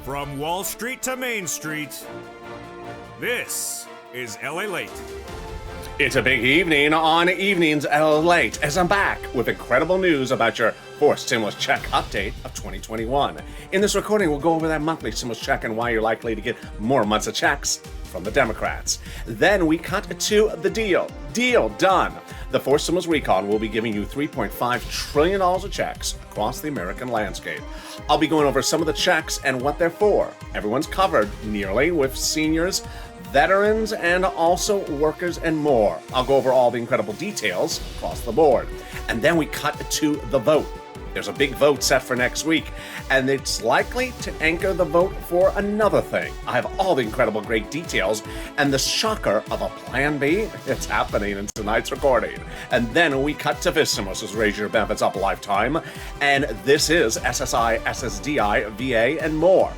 From Wall Street to Main Street, this is LALATE. It's a big evening on Evenings LALATE as I'm back with incredible news about your forced stimulus check update of 2021. In this recording, we'll go over that monthly stimulus check and why you're likely to get more months of checks from the Democrats. Then we cut to the deal. Deal done. The forced stimulus recon will be giving you $3.5 trillion of checks across the American landscape. I'll be going over some of the checks and what they're for. Everyone's covered nearly, with seniors, veterans, and also workers and more. I'll go over all the incredible details across the board. And then we cut to the vote. There's a big vote set for next week, and it's likely to anchor the vote for another thing. I have all the incredible great details and the shocker of a Plan B. It's happening in tonight's recording. And then we cut to Vistimos' Raise Your Benefits Up Lifetime, and this is SSI, SSDI, VA, and more.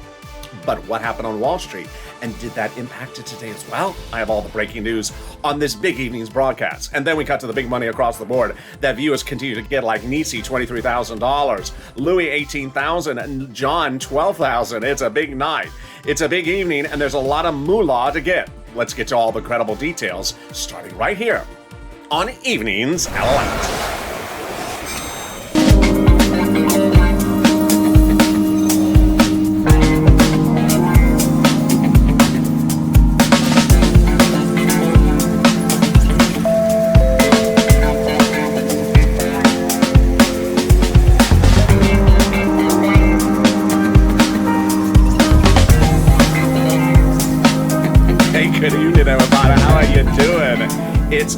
But what happened on Wall Street? And did that impact it today as well? I have all the breaking news on this big evening's broadcast. And then we cut to the big money across the board that viewers continue to get, like Nisi, $23,000, Louis, $18,000, and John, $12,000. It's a big night. It's a big evening, and there's a lot of moolah to get. Let's get to all the credible details, starting right here on Evenings LALATE. Good evening, everybody. How are you doing? It's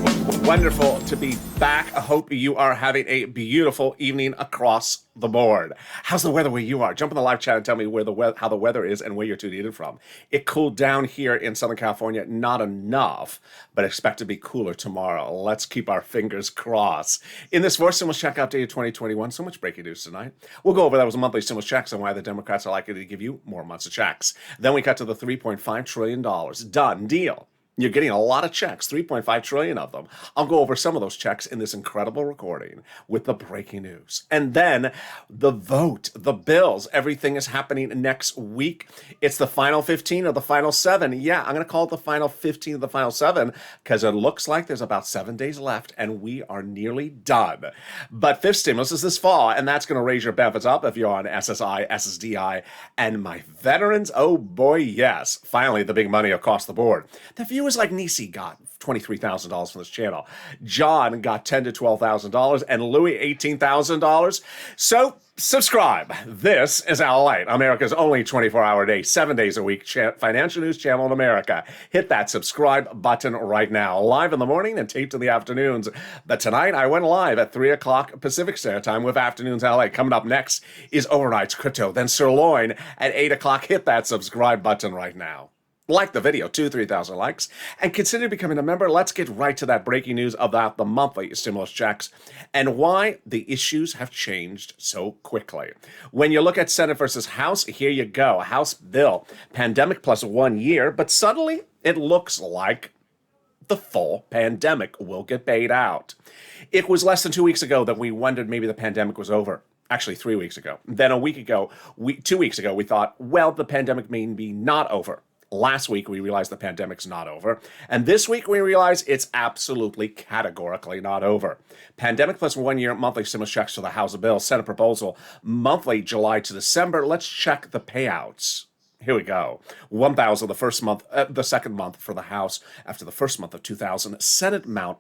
wonderful to be back. I hope you are having a beautiful evening across the board. How's the weather where you are? Jump in the live chat and tell me how the weather is and where you're tuning in from. It cooled down here in Southern California, not enough, but expect to be cooler tomorrow. Let's keep our fingers crossed. In this first stimulus check update of 2021, so much breaking news tonight. We'll go over those monthly stimulus checks and why the Democrats are likely to give you more months of checks. Then we cut to the $3.5 trillion. Done deal. You're getting a lot of checks, 3.5 trillion of them. I'll go over some of those checks in this incredible recording with the breaking news. And then the vote, the bills, everything is happening next week. It's the final 15 or the final 7. Yeah, I'm going to call it the final 15 of the final 7 because it looks like there's about 7 days left and we are nearly done. But fifth stimulus is this fall, and that's going to raise your benefits up if you're on SSI, SSDI, and my veterans. Oh boy, yes. Finally, the big money across the board. The viewers like Nisi got $23,000 from this channel. John got $10,000 to $12,000, and Louis $18,000. So subscribe. This is LALATE, America's only 24-hour day, 7 days a week financial news channel in America. Hit that subscribe button right now. Live in the morning and taped in the afternoons. But tonight I went live at 3 o'clock Pacific Standard Time with Afternoons LA. Coming up next is Overnight's Crypto, then Sirloin at 8 o'clock. Hit that subscribe button right now. Like the video, 3,000 likes, and consider becoming a member. Let's get right to that breaking news about the monthly stimulus checks and why the issues have changed so quickly. When you look at Senate versus House, here you go. House bill, pandemic plus 1 year, but suddenly it looks like the full pandemic will get paid out. It was less than 2 weeks ago that we wondered maybe the pandemic was over. Actually, 3 weeks ago. Then a week ago, 2 weeks ago, we thought, well, the pandemic may be not over. Last week, we realized the pandemic's not over. And this week, we realize it's absolutely categorically not over. Pandemic plus 1 year monthly stimulus checks to the House of Bills, Senate proposal, monthly July to December. Let's check the payouts. Here we go. 1,000 the first month, the second month for the House after the first month of 2,000. Senate amount,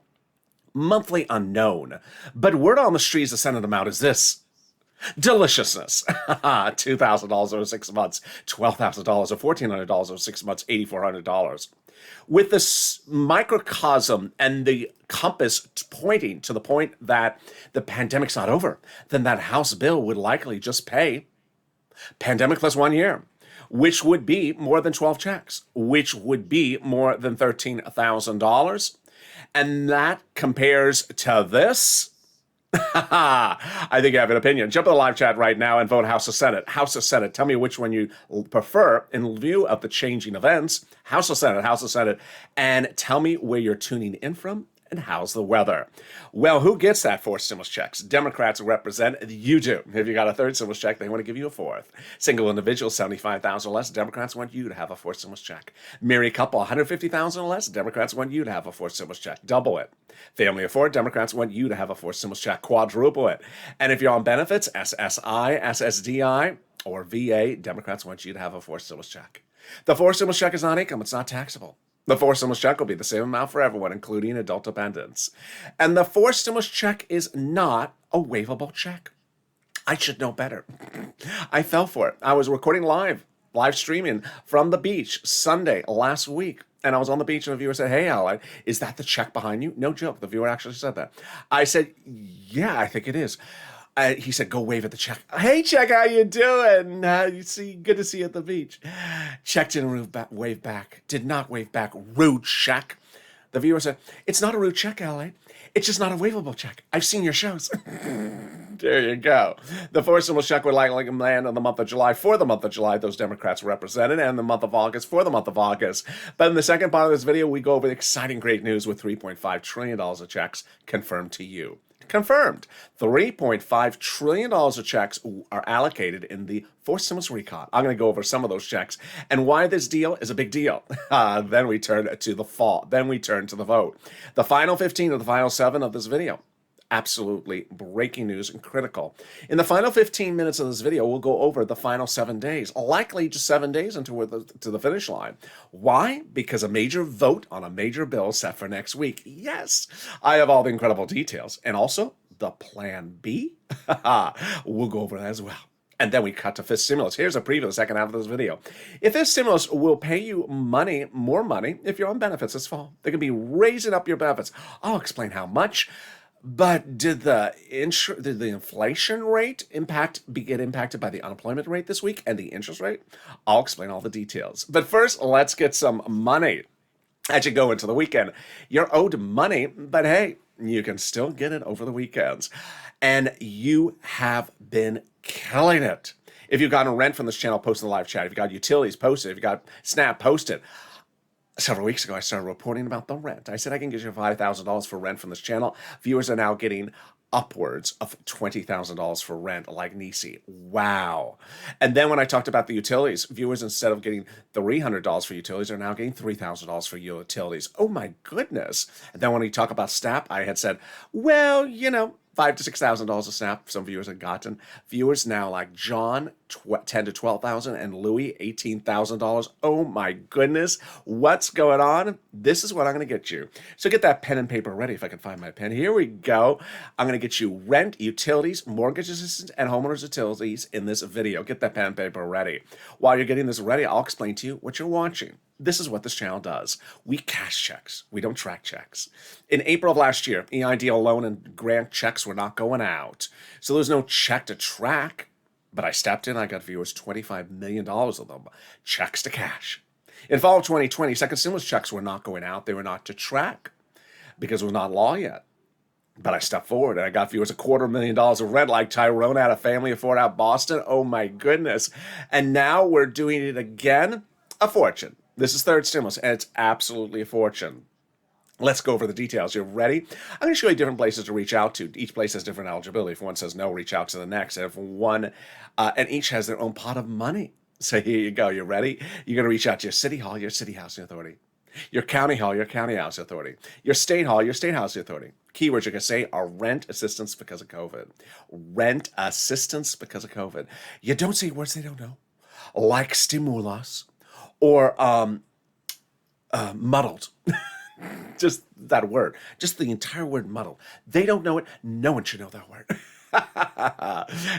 monthly unknown. But word on the street is the Senate amount is this. Deliciousness. $2,000 over 6 months, $12,000 or $1,400 over 6 months, $8,400. With this microcosm and the compass pointing to the point that the pandemic's not over, then that House bill would likely just pay pandemic plus 1 year, which would be more than 12 checks, which would be more than $13,000. And that compares to this. I think you have an opinion. Jump in the live chat right now and vote House or Senate. House or Senate. Tell me which one you prefer in view of the changing events. House or Senate, House or Senate. And tell me where you're tuning in from And how's the weather? Well, who gets that fourth stimulus checks? Democrats represent, you do. If you got a third stimulus check, they want to give you a fourth. Single individual, 75,000 or less, Democrats want you to have a fourth stimulus check. Married couple, 150,000 or less, Democrats want you to have a fourth stimulus check. Double it. Family of four, Democrats want you to have a fourth stimulus check. Quadruple it. And if you're on benefits, SSI, SSDI, or VA, Democrats want you to have a fourth stimulus check. The fourth stimulus check is not income. It's not taxable. The fourth stimulus check will be the same amount for everyone, including adult dependents. And the fourth stimulus check is not a waivable check. I should know better. I fell for it. I was recording live streaming from the beach Sunday last week. And I was on the beach and the viewer said, "Hey, Al, is that the check behind you?" No joke. The viewer actually said that. I said, "Yeah, I think it is." He said, "Go wave at the check." "Hey, check, how you doing? Good to see you at the beach." Check didn't wave back. Did not wave back. Rude check. The viewer said, "It's not a rude check, LA. It's just not a waivable check. I've seen your shows." There you go. The fourth stimulus check would likely land in the month of July for the month of July, those Democrats represented, and the month of August for the month of August. But in the second part of this video, we go over the exciting great news with $3.5 trillion of checks confirmed to you. Confirmed. $3.5 trillion of checks are allocated in the fourth stimulus recon. I'm going to go over some of those checks and why this deal is a big deal. Then we turn to the fall. Then we turn to the vote. The final 15 of the final 7 of this video. Absolutely breaking news and critical. In the final 15 minutes of this video, we'll go over the final 7 days, likely just 7 days to the finish line. Why? Because a major vote on a major bill set for next week. Yes, I have all the incredible details. And also the plan B. We'll go over that as well. And then we cut to fifth stimulus. Here's a preview of the second half of this video. If this stimulus will pay you more money, if you're on benefits this fall, they can be raising up your benefits. I'll explain how much. But did the inflation rate get impacted by the unemployment rate this week and the interest rate? I'll explain all the details. But first, let's get some money. As you go into the weekend, you're owed money, but hey, you can still get it over the weekends. And you have been killing it. If you've gotten rent from this channel, post in the live chat. If you've got utilities, post it. If you've got Snap, post it. Several weeks ago, I started reporting about the rent. I said I can get you $5,000 for rent from this channel. Viewers are now getting upwards of $20,000 for rent, like Nisi. Wow. And then when I talked about the utilities, viewers, instead of getting $300 for utilities, are now getting $3,000 for utilities. Oh my goodness. And then when we talk about Snap, I had said, well, $5,000 to $6,000 a Snap. Some viewers have gotten. Viewers now like John, $10,000 to $12,000, and Louis, $18,000. Oh my goodness, what's going on? This is what I'm going to get you. So get that pen and paper ready if I can find my pen. Here we go. I'm going to get you rent, utilities, mortgage assistance, and homeowners utilities in this video. Get that pen and paper ready. While you're getting this ready, I'll explain to you what you're watching. This is what this channel does. We cash checks. We don't track checks. In April of last year, EIDL loan and grant checks were not going out. So there was no check to track. But I stepped in. I got viewers $25 million of them. Checks to cash. In fall of 2020, second stimulus checks were not going out. They were not to track because it was not law yet. But I stepped forward and I got viewers $250,000 of rent, like Tyrone had a family of 4 out Boston. Oh my goodness. And now we're doing it again. A fortune. This is third stimulus, and it's absolutely a fortune. Let's go over the details. You're ready? I'm going to show you different places to reach out to. Each place has different eligibility. If one says no, reach out to the next. And if and each has their own pot of money. So here you go. You ready? You're going to reach out to your city hall, your city housing authority. Your county hall, your county housing authority. Your state hall, your state housing authority. Keywords you're going to say are rent assistance because of COVID. Rent assistance because of COVID. You don't say words they don't know, like stimulus or muddled. Just that word. Just the entire word muddled. They don't know it. No one should know that word.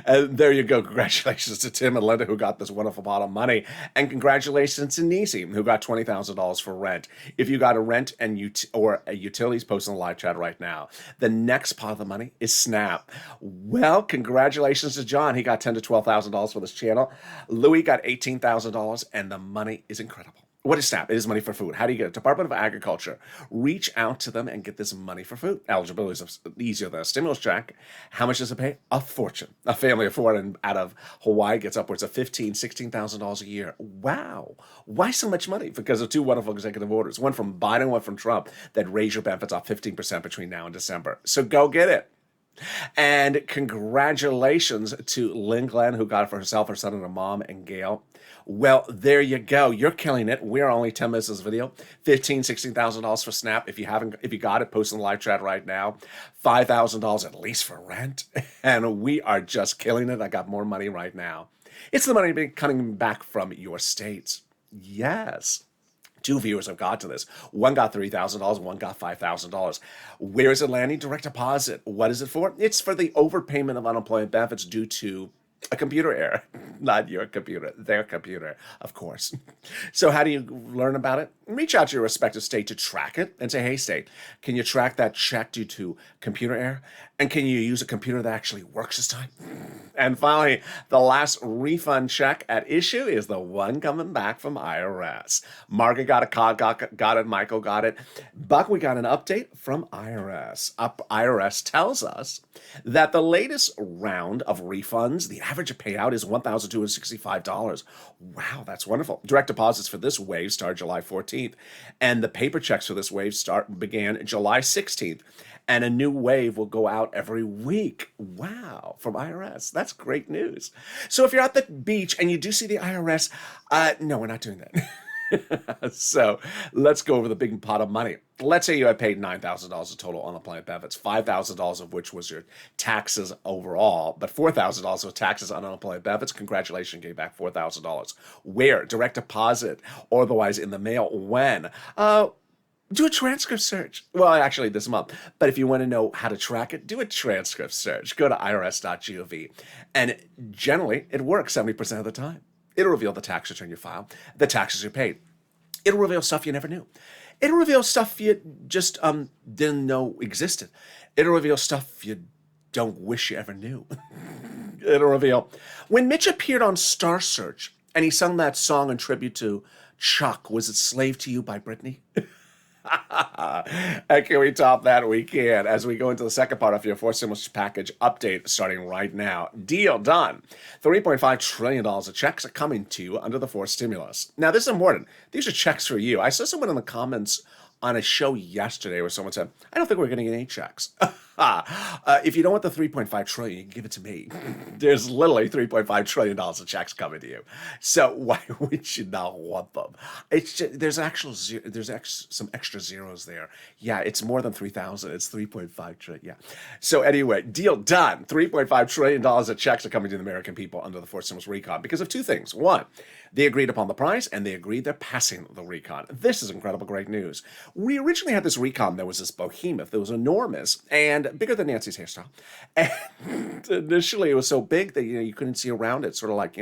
And there you go. Congratulations to Tim and Linda, who got this wonderful pot of money. And congratulations to Nisi, who got $20,000 for rent. If you got a rent or a utilities, post in the live chat right now. The next pot of the money is Snap. Well, congratulations to John. He got $10,000 to $12,000 for this channel. Louis got $18,000, and the money is incredible. What is SNAP? It is money for food. How do you get it? Department of Agriculture. Reach out to them and get this money for food. Eligibility is easier than a stimulus check. How much does it pay? A fortune. A family of four out of Hawaii gets upwards of $15,000, $16,000 a year. Wow. Why so much money? Because of two wonderful executive orders, one from Biden, one from Trump, that raise your benefits off 15% between now and December. So go get it. And congratulations to Lynn Glenn, who got it for herself, her son, and her mom, and Gail. Well, there you go. You're killing it. We're only 10 minutes of this video. $15,000, $16,000 for SNAP. If you got it, post in the live chat right now. $5,000 at least for rent. And we are just killing it. I got more money right now. It's the money coming back from your states. Yes. Two viewers have got to this. One got $3,000, one got $5,000. Where is it landing? Direct deposit. What is it for? It's for the overpayment of unemployment benefits due to a computer error. Not your computer, their computer, of course. So how do you learn about it? Reach out to your respective state to track it and say, hey, state, can you track that check due to computer error? And can you use a computer that actually works this time? And finally, the last refund check at issue is the one coming back from IRS. Margaret got it, Michael got it. Buck, we got an update from IRS. IRS tells us that the latest round of refunds, the average payout is $1,265. Wow, that's wonderful. Direct deposits for this wave start July 14th, and the paper checks for this wave began July 16th. And a new wave will go out every week. Wow, from IRS. That's great news. So if you're at the beach and you do see the IRS, no, we're not doing that. So let's go over the big pot of money. Let's say you had paid $9,000 of total unemployment benefits, $5,000 of which was your taxes overall, but $4,000 of taxes on unemployment benefits. Congratulations, gave back $4,000. Where? Direct deposit, or otherwise in the mail. When? Do a transcript search. Well, actually this month. But if you want to know how to track it, do a transcript search. Go to irs.gov. And generally, it works 70% of the time. It'll reveal the tax return you file, the taxes you paid. It'll reveal stuff you never knew. It'll reveal stuff you just didn't know existed. It'll reveal stuff you don't wish you ever knew. It'll reveal. When Mitch appeared on Star Search and he sung that song in tribute to Chuck, Was It Slave to You by Britney? And can we top that? We can. As we go into the second part of your fourth stimulus package update starting right now. Deal done. $3.5 trillion of checks are coming to you under the fourth stimulus. Now, this is important. These are checks for you. I saw someone in the comments on a show yesterday where someone said, I don't think we're going to get any checks. If you don't want the $3.5 trillion, you can give it to me. There's literally $3.5 trillion of checks coming to you. So why would you not want them? It's just, there's some extra zeros there. Yeah, it's more than 3,000. It's 3.5 trillion. Yeah. So anyway, deal done. $3.5 trillion of checks are coming to the American people under the fourth stimulus recon because of two things. One, they agreed upon the price, and they agreed they're passing the recon. This is incredible, great news. We originally had this recon that was this behemoth that was enormous and bigger than Nancy's hairstyle. And initially, it was so big that you couldn't see around it, sort of like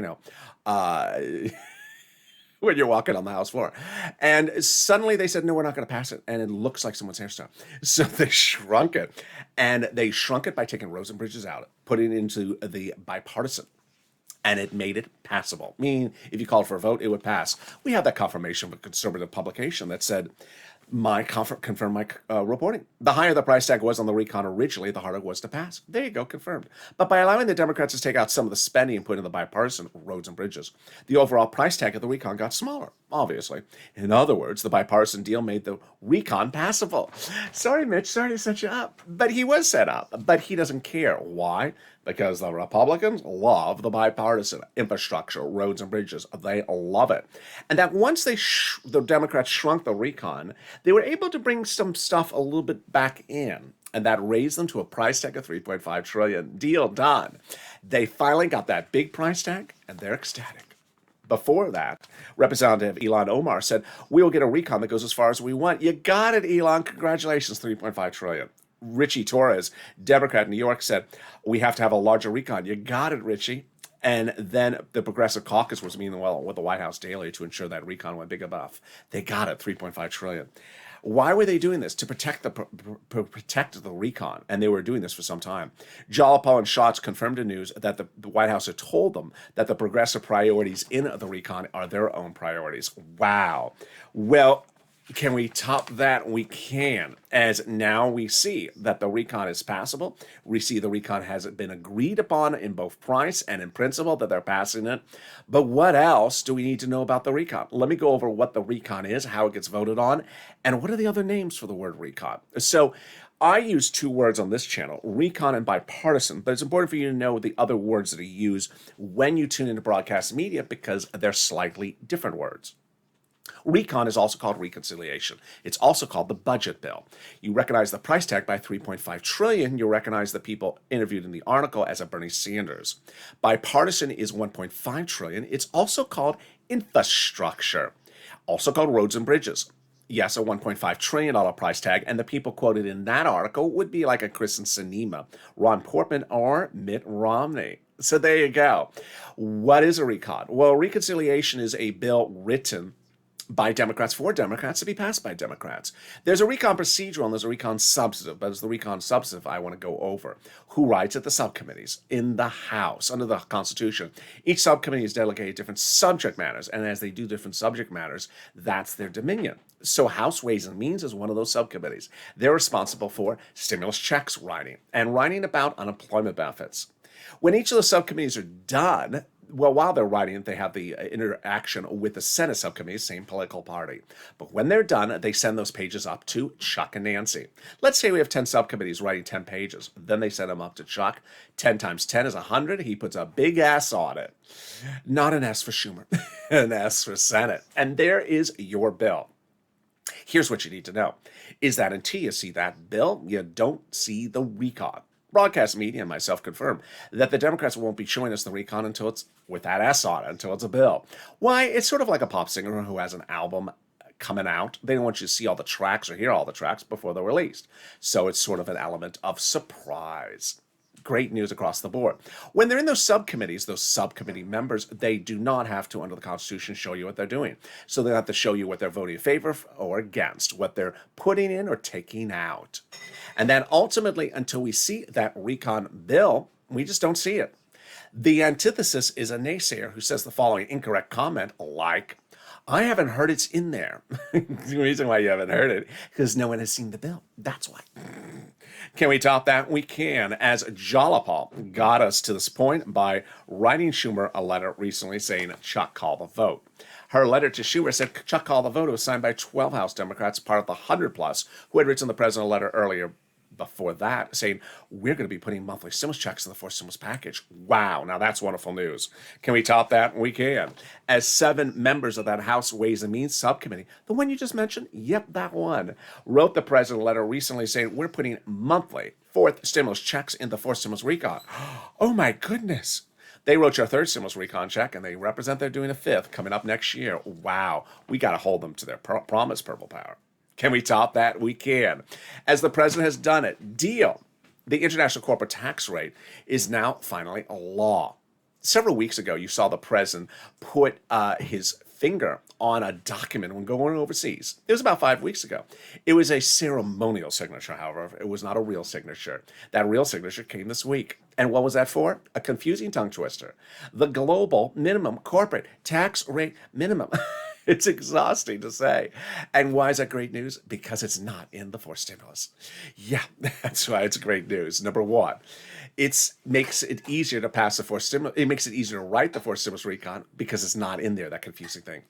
when you're walking on the house floor. And suddenly they said, no, we're not going to pass it. And it looks like someone's hairstyle. So they shrunk it. And they shrunk it by taking roads and bridges out, putting it into the bipartisan. And it made it passable. Meaning, if you called for a vote, it would pass. We have that confirmation of a conservative publication that said, confirm my reporting. The higher the price tag was on the recon originally, the harder it was to pass. There you go, confirmed. But by allowing the Democrats to take out some of the spending and put in the bipartisan roads and bridges, the overall price tag of the recon got smaller, obviously. In other words, the bipartisan deal made the recon passable. Sorry, Mitch, sorry to set you up. But he was set up. But he doesn't care. Why? Because the Republicans love the bipartisan infrastructure, roads and bridges. They love it. And that once the Democrats shrunk the recon, they were able to bring some stuff a little bit back in. And that raised them to a price tag of $3.5 trillion. Deal done. They finally got that big price tag, and they're ecstatic. Before that, Representative Ilhan Omar said, we will get a recon that goes as far as we want. You got it, Elon. Congratulations, $3.5 trillion. Richie Torres, Democrat in New York, said, we have to have a larger recon. You got it, Richie. And then the Progressive Caucus was meeting well with the White House daily to ensure that recon went big enough. They got it, $3.5 trillion. Why were they doing this? To protect protect the recon, and they were doing this for some time. Jalopal and Schatz confirmed in news that the White House had told them that the progressive priorities in the recon are their own priorities. Wow. Well, can we top that? We can, as now we see that the recon is passable. We see the recon has been agreed upon in both price and in principle that they're passing it. But what else do we need to know about the recon? Let me go over what the recon is, how it gets voted on, and what are the other names for the word recon. So I use two words on this channel, recon and bipartisan, but it's important for you to know the other words that I use when you tune into broadcast media because they're slightly different words. Recon is also called reconciliation. It's also called the budget bill. You recognize the price tag by 3.5 trillion. You recognize the people interviewed in the article as a Bernie Sanders. Bipartisan is 1.5 trillion. It's also called infrastructure, also called roads and bridges. Yes, a $1.5 trillion price tag, and the people quoted in that article would be like a Kristen Sinema, Ron Portman, or Mitt Romney. So there you go. What is a recon? Well, reconciliation is a bill written by Democrats for Democrats to be passed by Democrats. There's a recon procedural and there's a recon substantive, but it's the recon substantive I want to go over. Who writes at the subcommittees in the House under the Constitution? Each subcommittee is delegated different subject matters, and as they do different subject matters, that's their dominion. So House Ways and Means is one of those subcommittees. They're responsible for stimulus checks writing and writing about unemployment benefits. When each of the subcommittees are done, well, while they're writing it, they have the interaction with the Senate subcommittee, same political party. But when they're done, they send those pages up to Chuck and Nancy. Let's say we have 10 subcommittees writing 10 pages. Then they send them up to Chuck. 10 times 10 is 100. He puts a big S on it. Not an S for Schumer, an S for Senate. And there is your bill. Here's what you need to know, is that until you see that bill, you don't see the recon. Broadcast media and myself confirm that the Democrats won't be showing us the recon until it's with that S on it, until it's a bill. Why? It's sort of like a pop singer who has an album coming out. They don't want you to see all the tracks or hear all the tracks before they're released. So it's sort of an element of surprise. Great news across the board. When they're in those subcommittees, those subcommittee members, they do not have to, under the Constitution, show you what they're doing. So they have to show you what they're voting in favor or against, what they're putting in or taking out. And then ultimately, until we see that recon bill, we just don't see it. The antithesis is a naysayer who says the following incorrect comment, like, I haven't heard it's in there. The reason why you haven't heard it, because no one has seen the bill. That's why. Can we top that? We can, as Jalopal got us to this point by writing Schumer a letter recently saying, Chuck, call the vote. Her letter to Schumer said, Chuck, call the vote. It was signed by 12 House Democrats, part of the 100 plus, who had written the president a letter earlier before that saying, we're going to be putting monthly stimulus checks in the fourth stimulus package. Wow, now that's wonderful news. Can we top that? We can. As 7 members of that House Ways and Means subcommittee, the one you just mentioned, yep, that one, wrote the president a letter recently saying, we're putting monthly fourth stimulus checks in the fourth stimulus recon. Oh my goodness. They wrote your third stimulus recon check, and they represent they're doing a fifth coming up next year. Wow, we got to hold them to their promise, Purple Power. Can we top that? We can. As the president has done it, deal. The international corporate tax rate is now finally a law. Several weeks ago, you saw the president put his finger on a document when going overseas. It was about 5 weeks ago. It was a ceremonial signature, however. It was not a real signature. That real signature came this week. And what was that for? A confusing tongue twister. The global minimum corporate tax rate minimum. It's exhausting to say. And why is that great news? Because it's not in the fourth stimulus. Yeah, that's why it's great news. Number one, it makes it easier to pass the fourth stimulus. It makes it easier to write the fourth stimulus recon because it's not in there, that confusing thing.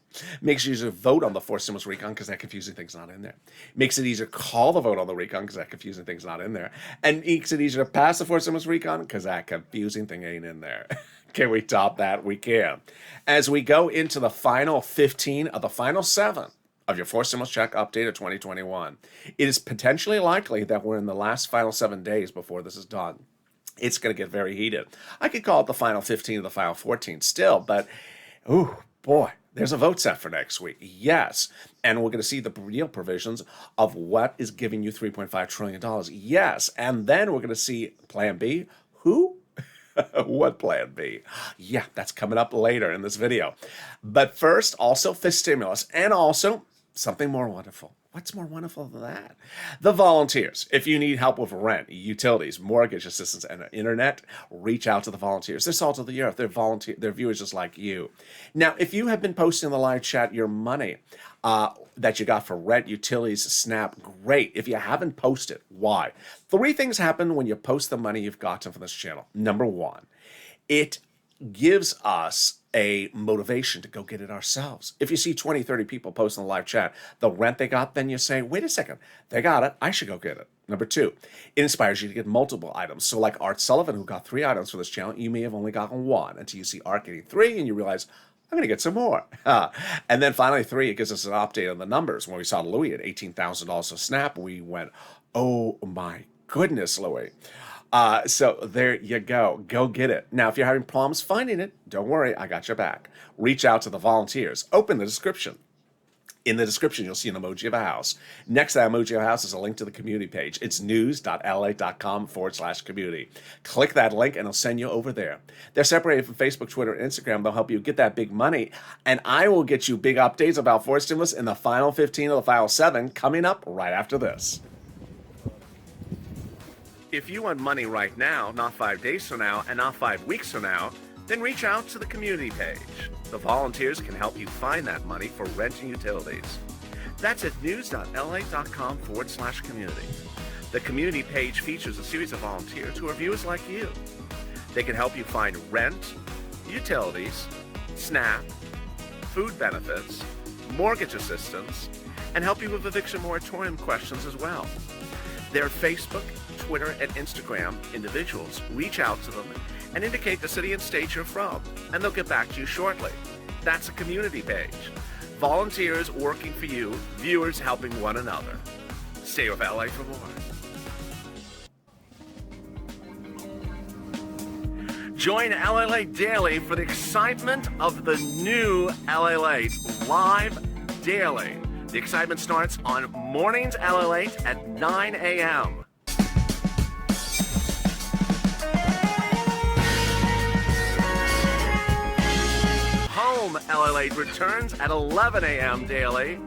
Makes it easier to vote on the fourth stimulus recon because that confusing thing's not in there. Makes it easier to call the vote on the recon because that confusing thing's not in there. And makes it easier to pass the fourth stimulus recon because that confusing thing ain't in there. Can we top that? We can. As we go into the final 15 of the final 7 of your fourth stimulus check update of 2021, it is potentially likely that we're in the last final 7 days before this is done. It's going to get very heated. I could call it the final 15 of the final 14 still, but, ooh, boy, there's a vote set for next week. Yes. And we're going to see the real provisions of what is giving you $3.5 trillion. Yes. And then we're going to see Plan B. Who? What Plan B? Yeah, that's coming up later in this video. But first, also for stimulus, and also something more wonderful. What's more wonderful than that? The volunteers. If you need help with rent, utilities, mortgage assistance, and internet, reach out to the volunteers. They're salt of the earth. They're viewers just like you. Now, if you have been posting in the live chat your money that you got for rent, utilities, SNAP, great. If you haven't posted, why? 3 things happen when you post the money you've gotten from this channel. Number 1, it gives us a motivation to go get it ourselves. If you see 20, 30 people post in the live chat the rent they got, then you say, wait a second, they got it, I should go get it. Number 2, it inspires you to get multiple items. So like Art Sullivan, who got 3 items for this channel, you may have only gotten 1 until you see Art getting 3 and you realize, I'm going to get some more. And then finally, 3, it gives us an update on the numbers. When we saw Louis at $18,000 of SNAP, we went, oh my goodness, Louis. So there you go. Go get it. Now, if you're having problems finding it, don't worry. I got your back. Reach out to the volunteers. Open the description. In the description, you'll see an emoji of a house. Next to that emoji of a house is a link to the community page. It's news.lalate.com/community. Click that link and it'll send you over there. They're separated from Facebook, Twitter, and Instagram. They'll help you get that big money. And I will get you big updates about Force Stimulus in the final 15 of the final 7 coming up right after this. If you want money right now, not 5 days from now, and not 5 weeks from now, then reach out to the community page. The volunteers can help you find that money for rent and utilities. That's at news.lalate.com/community. The community page features a series of volunteers who are viewers like you. They can help you find rent, utilities, SNAP, food benefits, mortgage assistance, and help you with eviction moratorium questions as well. Their Facebook, Twitter, and Instagram individuals reach out to them and indicate the city and state you're from, and they'll get back to you shortly. That's a community page. Volunteers working for you, viewers helping one another. Stay with LA for more. Join LALATE daily for the excitement of the new LALATE live daily. The excitement starts on mornings LALATE at 9 a.m. Home LALATE returns at 11 a.m. daily.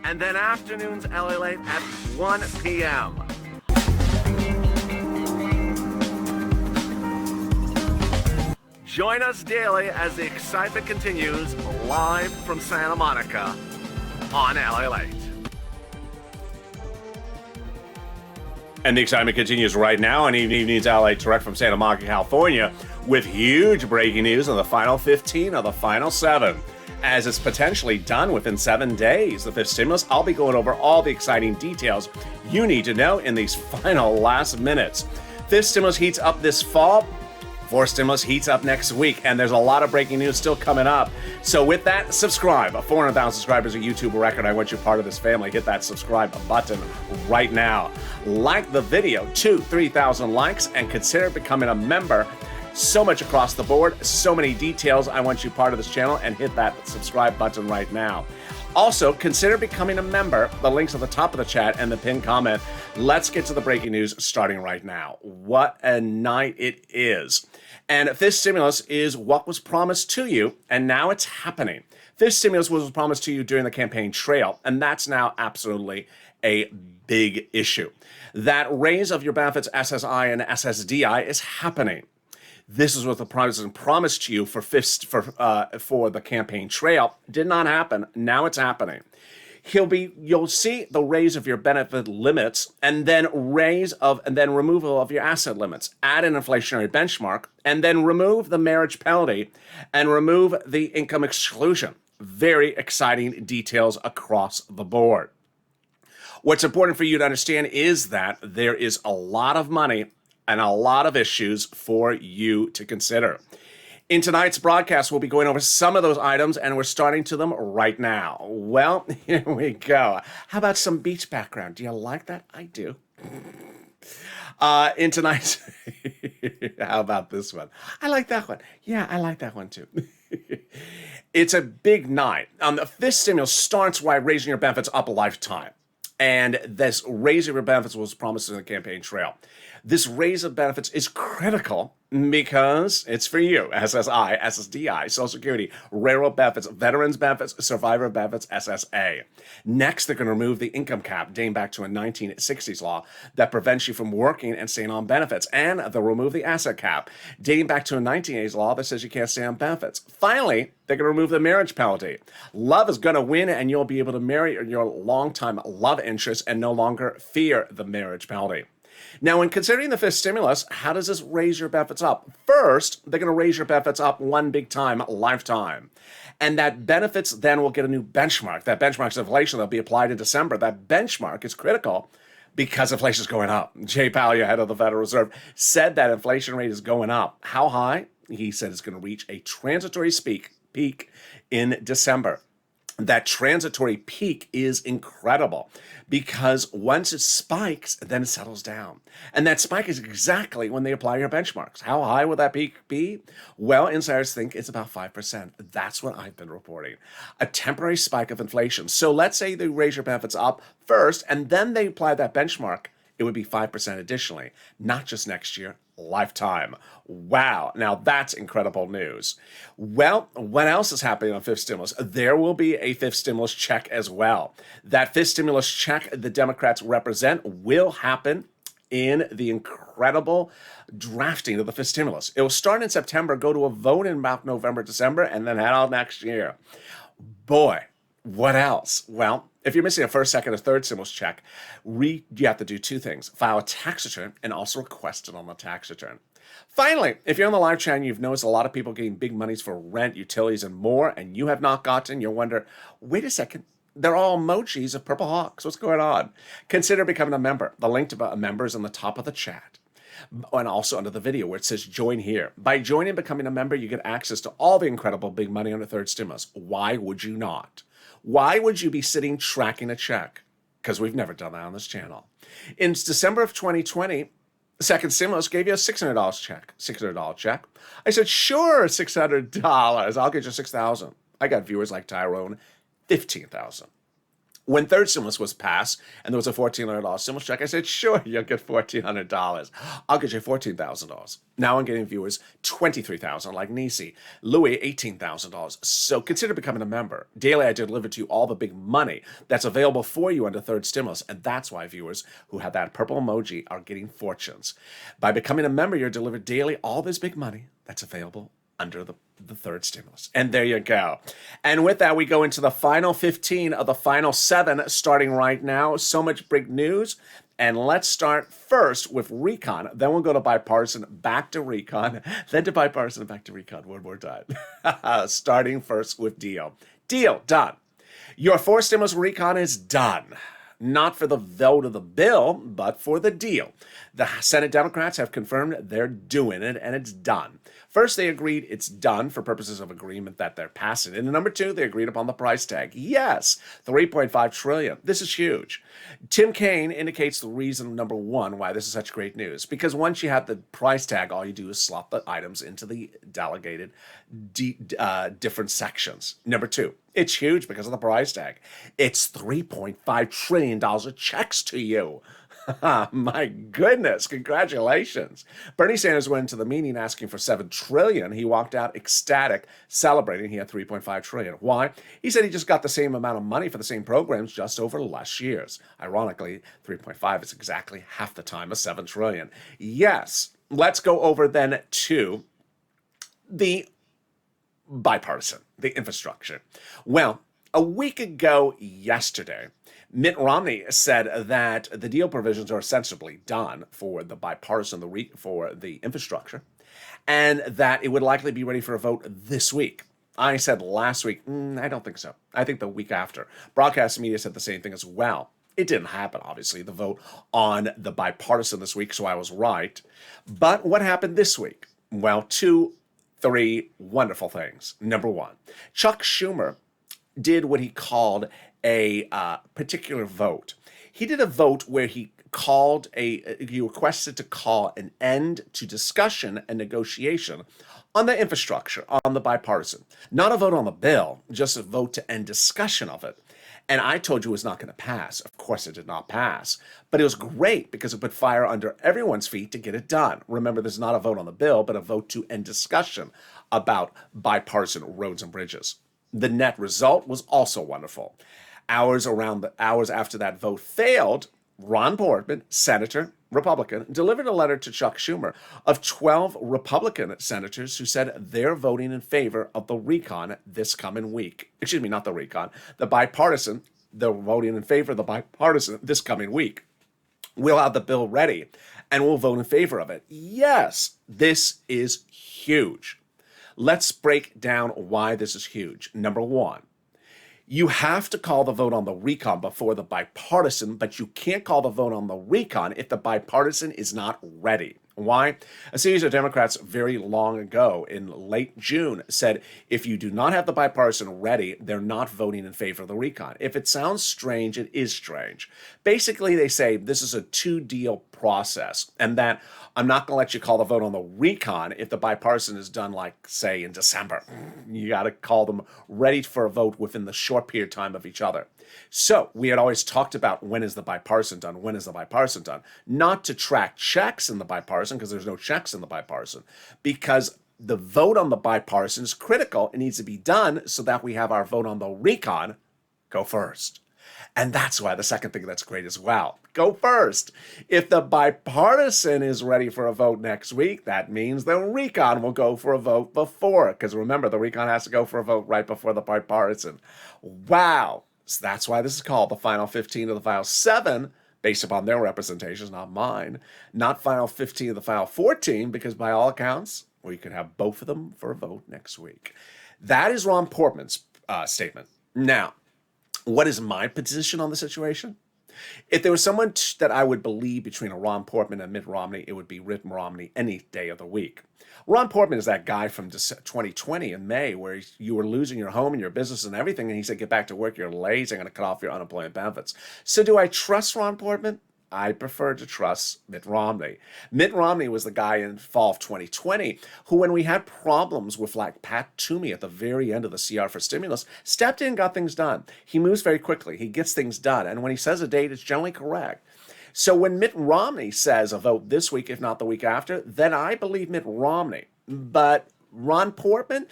And then afternoons LALATE at 1 p.m. Join us daily as the excitement continues live from Santa Monica on LALATE. And the excitement continues right now on Evenings LA direct from Santa Monica, California, with huge breaking news on the final 15 of the final 7. As it's potentially done within 7 days, the 5th stimulus, I'll be going over all the exciting details you need to know in these final last minutes. 5th stimulus heats up this fall. 4th stimulus heats up next week, and there's a lot of breaking news still coming up. So with that, subscribe. 400,000 subscribers, a YouTube record. I want you part of this family. Hit that subscribe button right now. Like the video, 3,000 likes, and consider becoming a member. So much across the board, so many details. I want you part of this channel, and hit that subscribe button right now. Also, consider becoming a member. The link's at the top of the chat and the pinned comment. Let's get to the breaking news starting right now. What a night it is. And 5th stimulus is what was promised to you, and now it's happening. 5th stimulus was promised to you during the campaign trail, and that's now absolutely a big issue. That raise of your benefits SSI and SSDI is happening. This is what the president promised to you for the campaign trail. Did not happen. Now it's happening. You'll see the raise of your benefit limits, and then removal of your asset limits. Add an inflationary benchmark, and then remove the marriage penalty, and remove the income exclusion. Very exciting details across the board. What's important for you to understand is that there is a lot of money and a lot of issues for you to consider. In tonight's broadcast, we'll be going over some of those items, and we're starting to them right now. Well, here we go. How about some beach background? Do you like that? I do. In tonight's... How about this one? I like that one. Yeah, I like that one too. It's a big night. The 5th stimulus starts by raising your benefits up a lifetime. And this raise of your benefits was promised in the campaign trail. This raise of benefits is critical because it's for you, SSI, SSDI, Social Security, Railroad benefits, Veterans benefits, Survivor benefits, SSA. Next, they're going to remove the income cap dating back to a 1960s law that prevents you from working and staying on benefits. And they'll remove the asset cap dating back to a 1980s law that says you can't stay on benefits. Finally, they're going to remove the marriage penalty. Love is going to win, and you'll be able to marry your longtime love interest and no longer fear the marriage penalty. Now, when considering the fifth stimulus, how does this raise your benefits up? First, they're going to raise your benefits up one big time, lifetime. And that benefits then will get a new benchmark. That benchmark is inflation that'll be applied in December. That benchmark is critical because inflation is going up. Jay Powell, head of the Federal Reserve, said that inflation rate is going up. How high? He said it's going to reach a transitory peak in December. That transitory peak is incredible because once it spikes, then it settles down. And that spike is exactly when they apply your benchmarks. How high will that peak be? Well, insiders think it's about 5%. That's what I've been reporting. A temporary spike of inflation. So let's say they raise your benefits up first, and then they apply that benchmark. It would be 5% additionally, not just next year, lifetime. Wow. Now that's incredible news. Well, what else is happening on fifth stimulus? There will be a fifth stimulus check as well. That fifth stimulus check the Democrats represent will happen in the incredible drafting of the fifth stimulus. It will start in September, go to a vote in about November, December, and then head out next year. Boy, what else? Well, if you're missing a first, second, or third stimulus check, you have to do two things. File a tax return and also request it on the tax return. Finally, if you're on the live chat and you've noticed a lot of people getting big monies for rent, utilities, and more, and you have not gotten, you'll wonder, wait a second, they're all emojis of purple hawks. What's going on? Consider becoming a member. The link to a member is on the top of the chat. And also under the video where it says join here. By joining and becoming a member, you get access to all the incredible big money on the third stimulus. Why would you not? Why would you be sitting tracking a check? Because we've never done that on this channel. In December of 2020, the second stimulus gave you a $600 check. $600 check. I said, sure, $600. I'll get you $6,000. I got viewers like Tyrone, $15,000. When third stimulus was passed and there was a $1,400 stimulus check, I said, sure, you'll get $1,400. I'll get you $14,000. Now I'm getting viewers $23,000 like Nisi. Louis, $18,000. So consider becoming a member. Daily, I deliver to you all the big money that's available for you under third stimulus. And that's why viewers who have that purple emoji are getting fortunes. By becoming a member, you're delivered daily all this big money that's available under the third stimulus. And there you go. And with that, we go into the final 15 of the final 7 starting right now. So much big news. And let's start first with recon. Then we'll go to bipartisan, back to recon, then to bipartisan, back to recon one more time. Starting first with deal. Deal, done. Your fourth stimulus recon is done. Not for the vote of the bill, but for the deal. The Senate Democrats have confirmed they're doing it, and it's done. First, they agreed it's done for purposes of agreement that they're passing it. And number 2, they agreed upon the price tag. Yes, $3.5 trillion. This is huge. Tim Kaine indicates the reason, number 1, why this is such great news. Because once you have the price tag, all you do is slot the items into the delegated different sections. Number 2, it's huge because of the price tag. It's $3.5 trillion of checks to you. My goodness, congratulations. Bernie Sanders went into the meeting asking for $7 trillion. He walked out ecstatic, celebrating he had $3.5 trillion. Why? He said he just got the same amount of money for the same programs just over less years. Ironically, 3.5 is exactly half the time of $7 trillion. Yes, let's go over then to the bipartisan, the infrastructure. Well, a week ago yesterday, Mitt Romney said that the deal provisions are ostensibly done for the bipartisan, for the infrastructure, and that it would likely be ready for a vote this week. I said last week, I don't think so. I think the week after. Broadcast media said the same thing as well. It didn't happen, obviously, the vote on the bipartisan this week, so I was right. But what happened this week? Well, 3 wonderful things. Number 1, Chuck Schumer did what he called a particular vote. He did a vote where he requested to call an end to discussion and negotiation on the infrastructure, on the bipartisan. Not a vote on the bill, just a vote to end discussion of it. And I told you it was not going to pass. Of course, it did not pass. But it was great because it put fire under everyone's feet to get it done. Remember, there's not a vote on the bill, but a vote to end discussion about bipartisan roads and bridges. The net result was also wonderful. Hours after that vote failed, Ron Boardman, Senator, Republican, delivered a letter to Chuck Schumer of 12 Republican senators who said they're voting in favor of the recon this coming week. Excuse me, not the recon, the bipartisan. They're voting in favor of the bipartisan this coming week. We'll have the bill ready and we'll vote in favor of it. Yes, this is huge. Let's break down why this is huge. Number one, you have to call the vote on the recon before the bipartisan, but you can't call the vote on the recon if the bipartisan is not ready. Why? A series of Democrats very long ago in late June said if you do not have the bipartisan ready, they're not voting in favor of the recon. If it sounds strange, it is strange. Basically, they say this is a two-deal process and that I'm not going to let you call the vote on the recon if the bipartisan is done, like, say, in December. You got to call them ready for a vote within the short period of time of each other. So we had always talked about when is the bipartisan done, when is the bipartisan done, not to track checks in the bipartisan because there's no checks in the bipartisan, because the vote on the bipartisan is critical. It needs to be done so that we have our vote on the recon go first. And that's why the second thing that's great as well. Go first. If the bipartisan is ready for a vote next week, that means the recon will go for a vote before. Because remember, the recon has to go for a vote right before the bipartisan. Wow. So that's why this is called the final 15 of the final 7, based upon their representations, not mine. Not final 15 of the final 14, because by all accounts, we could have both of them for a vote next week. That is Ron Portman's statement. Now, what is my position on the situation? If there was someone that I would believe between a Ron Portman and Mitt Romney, it would be Mitt Romney any day of the week. Ron Portman is that guy from 2020 in May where you were losing your home and your business and everything, and he said, get back to work, you're lazy, I'm going to cut off your unemployment benefits. So do I trust Ron Portman? I prefer to trust Mitt Romney. Mitt Romney was the guy in fall of 2020 who, when we had problems with like Pat Toomey at the very end of the CR for stimulus, stepped in and got things done. He moves very quickly. He gets things done. And when he says a date, it's generally correct. So when Mitt Romney says a vote this week, if not the week after, then I believe Mitt Romney. But Ron Portman?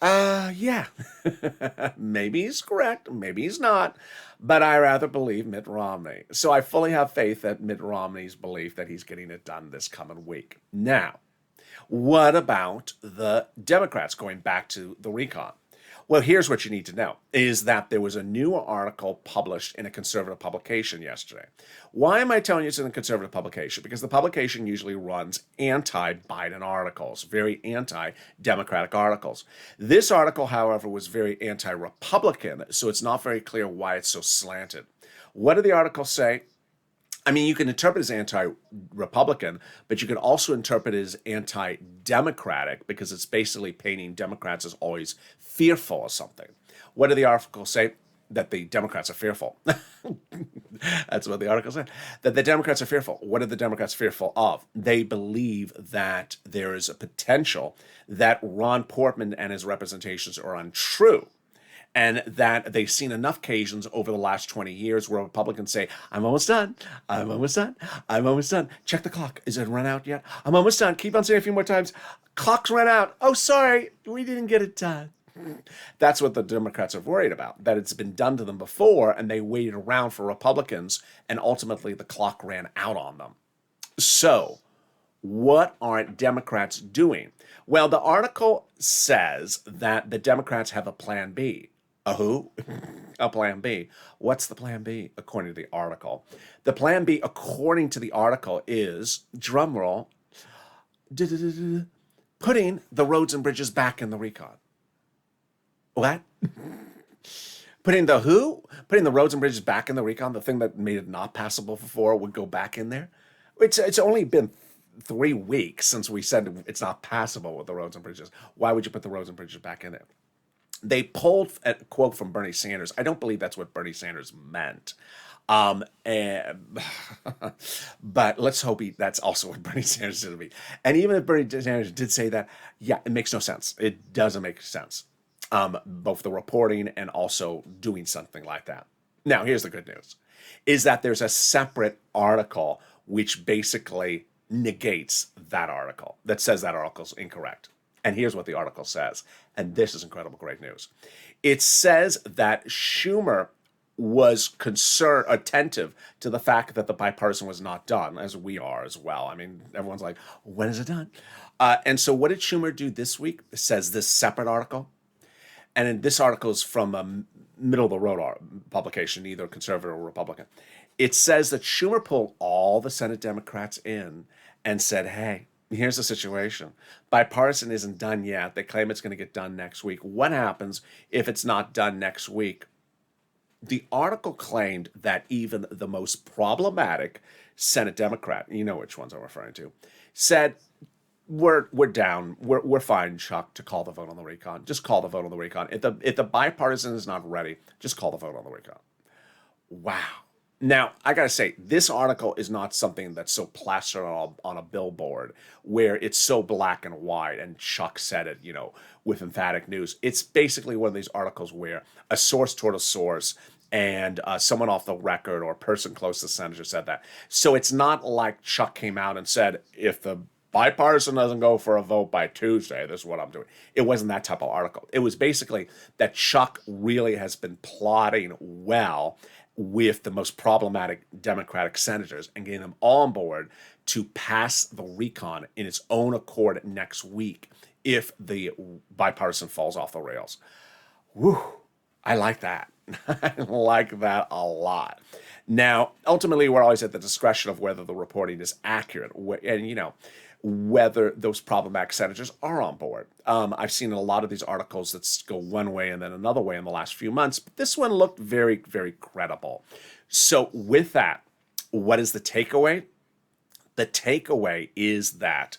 Yeah. Maybe he's correct. Maybe he's not. But I rather believe Mitt Romney. So I fully have faith that Mitt Romney's belief that he's getting it done this coming week. Now, what about the Democrats going back to the recon? Well, here's what you need to know, is that there was a new article published in a conservative publication yesterday. Why am I telling you it's in a conservative publication? Because the publication usually runs anti-Biden articles, very anti-Democratic articles. This article, however, was very anti-Republican, so it's not very clear why it's so slanted. What did the article say? I mean, you can interpret it as anti-Republican, but you can also interpret it as anti-Democratic because it's basically painting Democrats as always fearful of something. What did the article say? That the Democrats are fearful. That's what the article said. That the Democrats are fearful. What are the Democrats fearful of? They believe that there is a potential that Ron Portman and his representations are untrue. And that they've seen enough occasions over the last 20 years where Republicans say, I'm almost done, I'm almost done, I'm almost done. Check the clock. Is it run out yet? I'm almost done. Keep on saying it a few more times. Clock's run out. Oh, sorry, we didn't get it done. That's what the Democrats are worried about, that it's been done to them before and they waited around for Republicans and ultimately the clock ran out on them. So what aren't Democrats doing? Well, the article says that the Democrats have a plan B. A who? A plan B. What's the plan B, according to the article? The plan B, according to the article, is, drumroll, putting the roads and bridges back in the recon. What? Putting the who? Putting the roads and bridges back in the recon, the thing that made it not passable before would go back in there? It's only been 3 weeks since we said it's not passable with the roads and bridges. Why would you put the roads and bridges back in there? They pulled a quote from Bernie Sanders. I don't believe that's what Bernie Sanders meant. But let's hope that's also what Bernie Sanders did mean. And even if Bernie Sanders did say that, yeah, it makes no sense. It doesn't make sense. both the reporting and also doing something like that. Now, here's the good news, is that there's a separate article which basically negates that article, that says that article's incorrect. And here's what the article says, and this is incredible great news. It says that Schumer was attentive to the fact that the bipartisan was not done, as we are as well. I mean, everyone's like, when is it done? And so what did Schumer do this week? It says this separate article. And in this article is from a middle-of-the-road publication, either conservative or Republican. It says that Schumer pulled all the Senate Democrats in and said, hey, here's the situation. Bipartisan isn't done yet. They claim it's going to get done next week. What happens if it's not done next week? The article claimed that even the most problematic Senate Democrat, you know which ones I'm referring to, said, we're down. We're fine, Chuck, to call the vote on the recon. Just call the vote on the recon. If the bipartisan is not ready, just call the vote on the recon. Wow. Now, I got to say, this article is not something that's so plastered on a billboard where it's so black and white and Chuck said it, with emphatic news. It's basically one of these articles where a source toward a source and someone off the record or a person close to the senator said that. So it's not like Chuck came out and said, if the bipartisan doesn't go for a vote by Tuesday, this is what I'm doing. It wasn't that type of article. It was basically that Chuck really has been plotting well with the most problematic Democratic senators and getting them all on board to pass the recon in its own accord next week if the bipartisan falls off the rails. Whew, I like that. I like that a lot. Now, ultimately, we're always at the discretion of whether the reporting is accurate and, whether those problematic senators are on board. I've seen a lot of these articles that go one way and then another way in the last few months, but this one looked very, very credible. So with that, what is the takeaway? The takeaway is that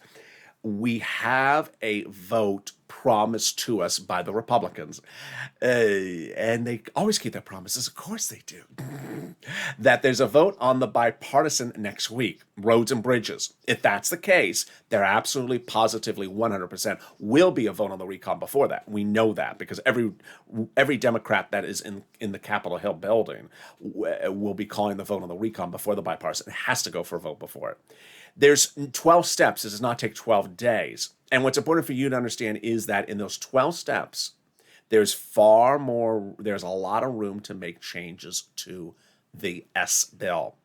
we have a vote promised to us by the Republicans, and they always keep their promises. Of course they do. That there's a vote on the bipartisan next week, roads and bridges. If that's the case, there absolutely, positively, 100% will be a vote on the recon before that. We know that because every Democrat that is in the Capitol Hill building will be calling the vote on the recon before the bipartisan. It has to go for a vote before it. There's 12 steps. It does not take 12 days. And what's important for you to understand is that in those 12 steps, there's a lot of room to make changes to the S bill.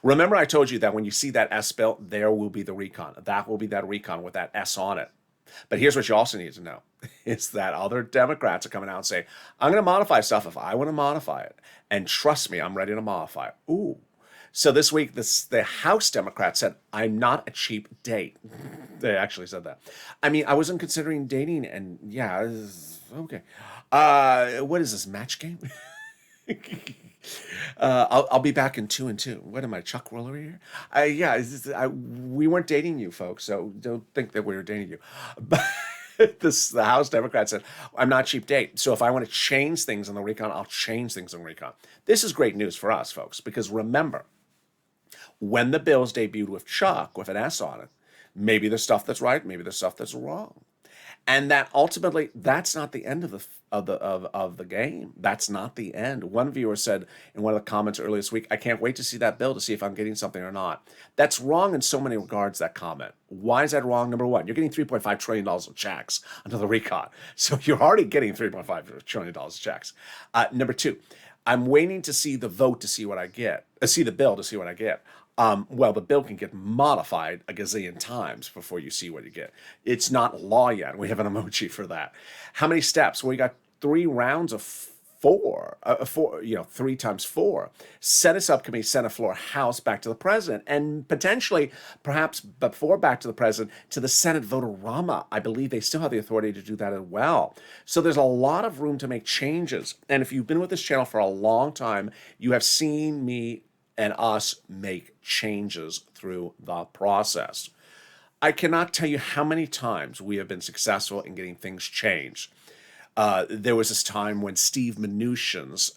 Remember I told you that when you see that S bill, there will be the recon. That will be that recon with that S on it. But here's what you also need to know, is that other Democrats are coming out and saying, I'm going to modify stuff if I want to modify it. And trust me, I'm ready to modify it. Ooh. So this week, the House Democrats said, I'm not a cheap date. They actually said that. I mean, I wasn't considering dating, and yeah, okay. What is this, match game? I'll be back in 2 and 2. What am I, Chuck Roller here? We weren't dating you, folks, so don't think that we were dating you. But the House Democrats said, I'm not a cheap date. So if I want to change things in the recon, I'll change things in the recon. This is great news for us, folks, because remember, when the bills debuted with Chuck, with an S on it, maybe there's stuff that's right, maybe there's stuff that's wrong. And that ultimately, that's not the end of the game. That's not the end. One viewer said in one of the comments earlier this week, I can't wait to see that bill to see if I'm getting something or not. That's wrong in so many regards, that comment. Why is that wrong? Number one, you're getting $3.5 trillion of checks under the recon. So you're already getting $3.5 trillion of checks. Number two, I'm waiting to see the vote to see what I get, see the bill to see what I get. Well, the bill can get modified a gazillion times before you see what you get. It's not law yet. We have an emoji for that. How many steps? Well, we got 3 rounds of 4, 3 times 4. Senate subcommittee, Senate floor, House, back to the president, and potentially, perhaps before back to the president, to the Senate vote-a-rama. I believe they still have the authority to do that as well. So there's a lot of room to make changes. And if you've been with this channel for a long time, you have seen me and us make changes through the process. I cannot tell you how many times we have been successful in getting things changed. There was this time when Steve Mnuchin's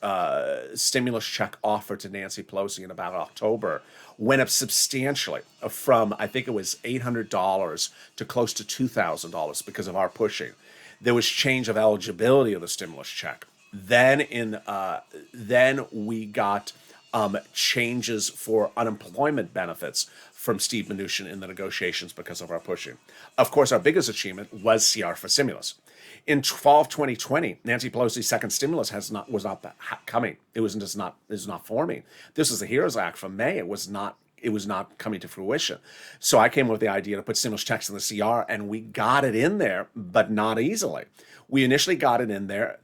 stimulus check offer to Nancy Pelosi in about October went up substantially from, I think it was $800 to close to $2,000 because of our pushing. There was change of eligibility of the stimulus check. Then we got changes for unemployment benefits from Steve Mnuchin in the negotiations because of our pushing. Of course, our biggest achievement was CR for stimulus. In fall of 2020, Nancy Pelosi's second stimulus was not coming. It was not forming. This was the HEROES Act from May. It was not coming to fruition. So I came up with the idea to put stimulus checks in the CR, and we got it in there, but not easily. We initially got it in there.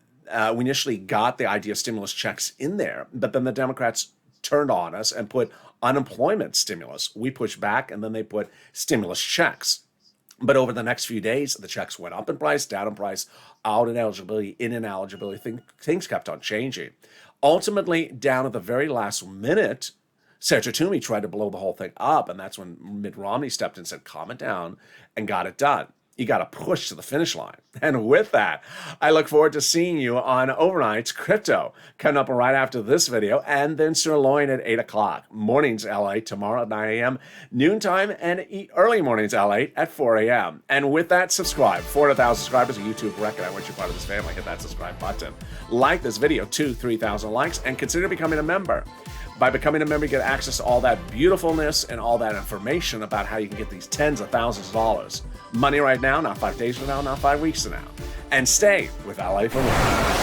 We initially got the idea of stimulus checks in there, but then the Democrats turned on us and put unemployment stimulus. We pushed back, and then they put stimulus checks. But over the next few days, the checks went up in price, down in price, out in eligibility, in ineligibility. Things kept on changing. Ultimately, down at the very last minute, Senator Toomey tried to blow the whole thing up, and that's when Mitt Romney stepped in and said, calm it down, and got it done. You got to push to the finish line. And with that, I look forward to seeing you on Overnight's Crypto, coming up right after this video, and then Sirloin at 8 o'clock. Mornings, LA, tomorrow at 9 a.m., noontime, and early mornings, LA, at 4 a.m. And with that, subscribe. 400,000 subscribers, a YouTube record. I want you part of this family. Hit that subscribe button. Like this video, 3,000 likes, and consider becoming a member. By becoming a member, you get access to all that beautifulness and all that information about how you can get these tens of thousands of dollars. Money right now, not 5 days from now, not 5 weeks from now. And stay with LA for more.